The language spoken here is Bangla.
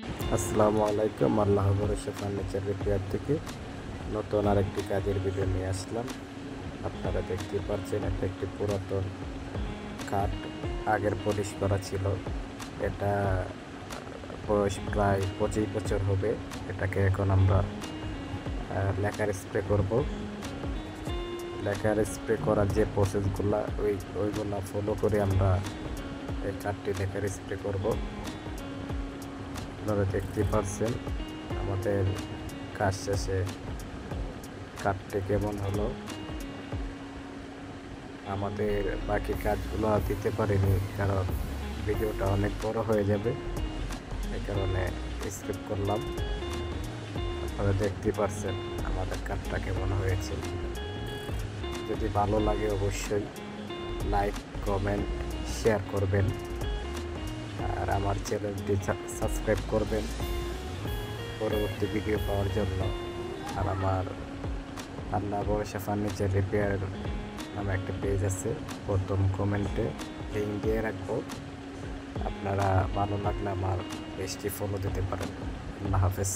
আসসালামু আলাইকুম। আল্লাহ ভরসা ফার্নিচার রিপেয়ার থেকে নতুন আরেকটি কাজের ভিডিও নিয়ে আসলাম। আপনারা দেখতে পাচ্ছেন এটা একটি পুরাতন খাট, আগের পলিশ করা ছিল। এটা বয়স প্রায় 25 বছর হবে। এটাকে এখন আমরা লেকার স্প্রে করব। লেকার স্প্রে করার যে প্রসেসগুলো ওইগুলো ফলো করে আমরা এই কাঠটি লেকার স্প্রে করব। আপনারা দেখতে পাচ্ছেন আমাদের কাজ শেষে কাঠটি কেমন হলো। আমাদের বাকি কাজগুলো দিতে পারিনি, কারণ ভিডিওটা অনেক বড় হয়ে যাবে, এই কারণে স্কিপ করলাম। আপনারা দেখতে পাচ্ছেন আমাদের কাঠটা কেমন হয়েছে। যদি ভালো লাগে অবশ্যই লাইক, কমেন্ট, শেয়ার করবেন, আর আমার চ্যানেলটি সাবস্ক্রাইব করবেন পরবর্তী ভিডিও পাওয়ার জন্য। আর আমার আল্লাহ ভরসা ফার্নিচার রিপেয়ার নামে একটা পেজ আছে, প্রথম কমেন্টে লিঙ্ক দিয়ে রাখবো। আপনারা ভালো লাগলে আমার পেজটি ফলো দিতে পারেন। আল্লাহ হাফেজ।